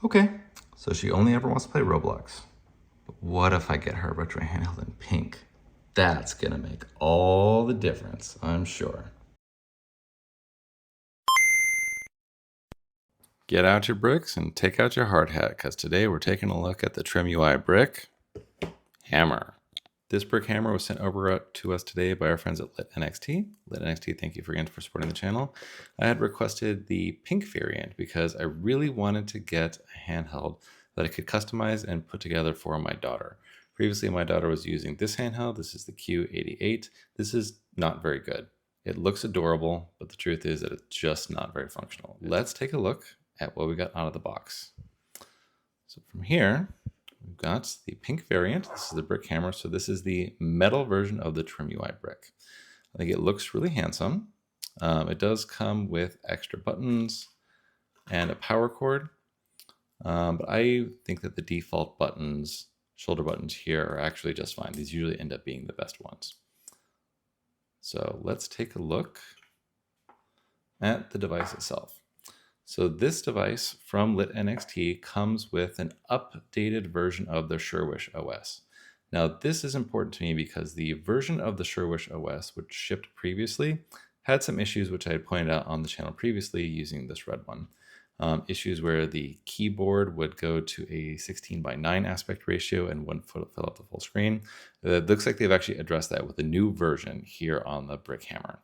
Okay, so she only ever wants to play Roblox. But what if I get her retro handheld in pink? That's gonna make all the difference, I'm sure. Get out your bricks and take out your hard hat, because today we're taking a look at the TrimUI Brick Hammer. This brick hammer was sent over to us today by our friends at LitNXT. LitNXT, thank you again for supporting the channel. I had requested the pink variant because I really wanted to get a handheld that I could customize and put together for my daughter. Previously, my daughter was using this handheld. This is the Q88. This is not very good. It looks adorable, but the truth is that it's just not very functional. Let's take a look at what we got out of the box. So from here, we've got the pink variant. This is the brick hammer. So this is the metal version of the TrimUI brick. I think it looks really handsome. It does come with extra buttons and a power cord. But I think that the default buttons, shoulder buttons here, are actually just fine. These usually end up being the best ones. So let's take a look at the device itself. So this device from LitNXT comes with an updated version of the Surwish OS. Now this is important to me because the version of the Surwish OS which shipped previously had some issues which I had pointed out on the channel previously using this red one. Issues where the keyboard would go to a 16:9 aspect ratio and wouldn't fill up the full screen. It looks like they've actually addressed that with a new version here on the Brick Hammer.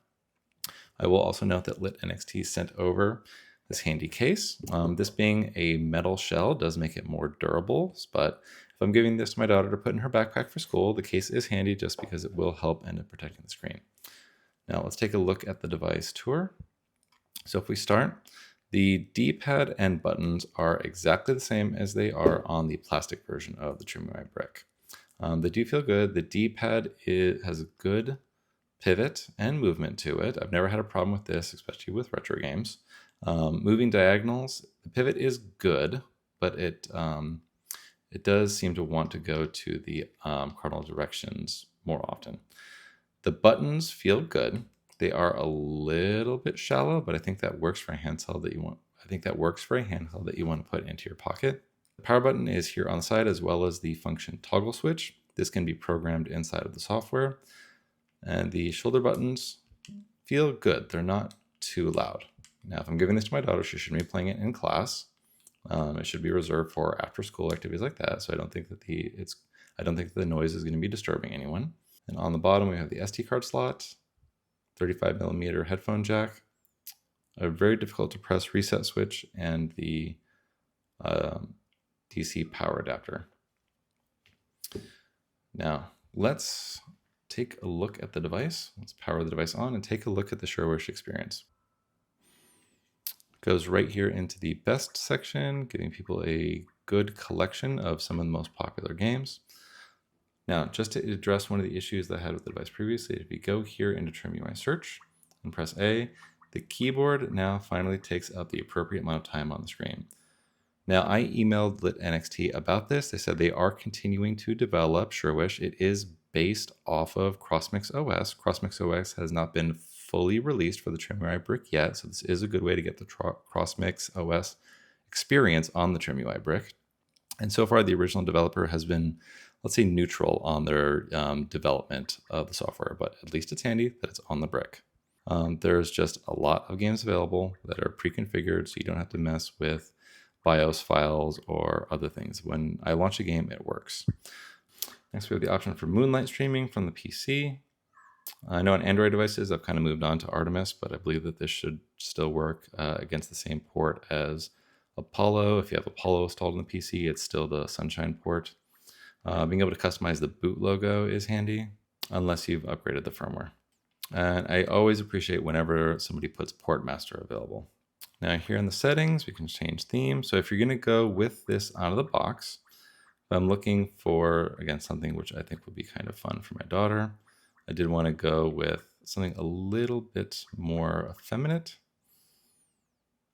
I will also note that LitNXT sent over this handy case. This being a metal shell does make it more durable, but if I'm giving this to my daughter to put in her backpack for school, the case is handy just because it will help end up protecting the screen. Now let's take a look at the device tour. So if we start, the D-pad and buttons are exactly the same as they are on the plastic version of the TrimUI Brick. They do feel good. The D-pad has a good pivot and movement to it. I've never had a problem with this, especially with retro games. Moving diagonals, the pivot is good, but it does seem to want to go to the cardinal directions more often. The buttons feel good. They are a little bit shallow, but I think that works for a handheld that you want. I think that works for a handheld that you want to put into your pocket. The power button is here on the side, as well as the function toggle switch. This can be programmed inside of the software. And the shoulder buttons feel good. They're not too loud. Now, if I'm giving this to my daughter, she shouldn't be playing it in class. It should be reserved for after-school activities like that. So I don't think that the noise is going to be disturbing anyone. And on the bottom, we have the SD card slot, 35mm headphone jack, a very difficult to press reset switch, and the DC power adapter. Now, let's take a look at the device. Let's power the device on and take a look at the Surwish experience. It goes right here into the best section, giving people a good collection of some of the most popular games. Now, just to address one of the issues that I had with the device previously, if you go here into TrimUI search and press A, the keyboard now finally takes up the appropriate amount of time on the screen. Now, I emailed LitNXT about this. They said they are continuing to develop Surwish. It is based off of CrossMix OS. CrossMix OS has not been fully released for the TrimUI Brick yet, so this is a good way to get the CrossMix OS experience on the TrimUI Brick. And so far, the original developer has been, let's say, neutral on their development of the software, but at least it's handy that it's on the brick. There's just a lot of games available that are pre-configured, so you don't have to mess with BIOS files or other things. When I launch a game, it works. Next, we have the option for Moonlight streaming from the PC. I know on Android devices, I've kind of moved on to Artemis, but I believe that this should still work against the same port as Apollo. If you have Apollo installed on the PC, it's still the Sunshine port. Being able to customize the boot logo is handy, unless you've upgraded the firmware. And I always appreciate whenever somebody puts Port Master available. Now here in the settings, we can change theme. So if you're gonna go with this out of the box, if I'm looking for, again, something which I think would be kind of fun for my daughter, I did want to go with something a little bit more effeminate.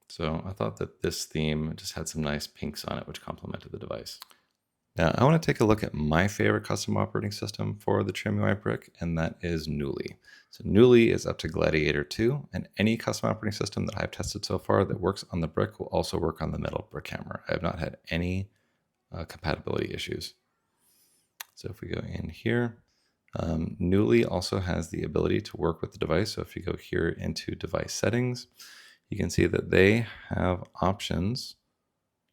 So I thought that this theme just had some nice pinks on it, which complemented the device. Now, I want to take a look at my favorite custom operating system for the TrimUI Brick, and that is Knulli. So Knulli is up to Gladiator 2, and any custom operating system that I've tested so far that works on the Brick will also work on the metal Brick Hammer. I have not had any compatibility issues. So if we go in here, Knulli also has the ability to work with the device. So if you go here into device settings, you can see that they have options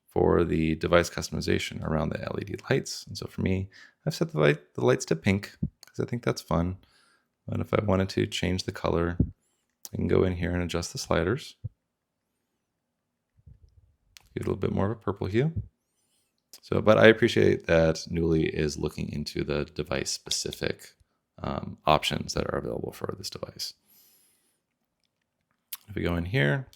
for the device customization around the LED lights. And so for me, I've set the lights to pink because I think that's fun. But if I wanted to change the color, I can go in here and adjust the sliders. Give it a little bit more of a purple hue. So, but I appreciate that Knulli is looking into the device specific options that are available for this device. If we go in here,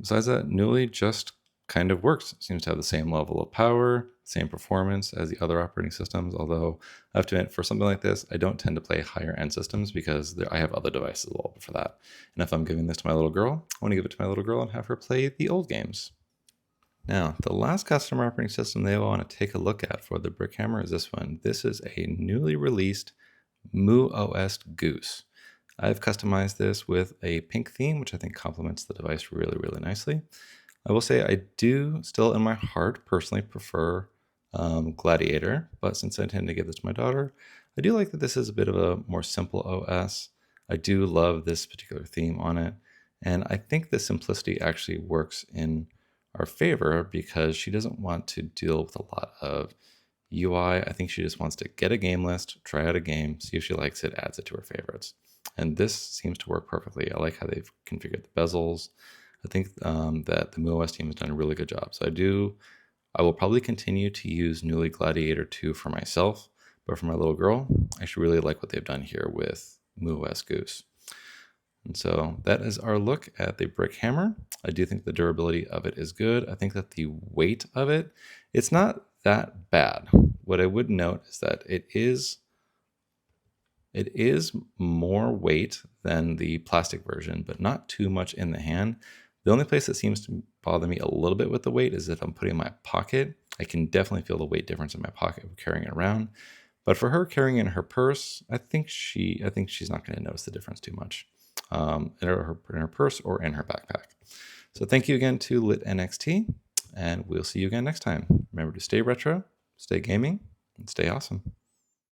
besides that, Knulli just kind of works. It seems to have the same level of power, same performance as the other operating systems. Although I have to admit, for something like this, I don't tend to play higher end systems because I have other devices available for that. And if I'm giving this to my little girl, I want to give it to my little girl and have her play the old games. Now, the last custom operating system they want to take a look at for the Brick Hammer is this one. This is a newly released MuOS Goose. I've customized this with a pink theme, which I think complements the device really, really nicely. I will say I do still in my heart personally prefer Gladiator, but since I intend to give this to my daughter, I do like that this is a bit of a more simple OS. I do love this particular theme on it, and I think the simplicity actually works in our favor because she doesn't want to deal with a lot of UI. I think she just wants to get a game list, try out a game, see if she likes it, adds it to her favorites. And this seems to work perfectly. I like how they've configured the bezels. I think that the MuOS team has done a really good job. So I will probably continue to use Knulli Gladiator 2 for myself, but for my little girl, I actually really like what they've done here with MuOS Goose. And so that is our look at the Brick Hammer. I do think the durability of it is good. I think that the weight of it, it's not that bad. What I would note is that it is more weight than the plastic version, but not too much in the hand. The only place that seems to bother me a little bit with the weight is if I'm putting it in my pocket. I can definitely feel the weight difference in my pocket with carrying it around. But for her carrying it in her purse, I think she's not going to notice the difference too much in her purse or in her backpack. So thank you again to LitNXT, and we'll see you again next time. Remember to stay retro, stay gaming, and stay awesome.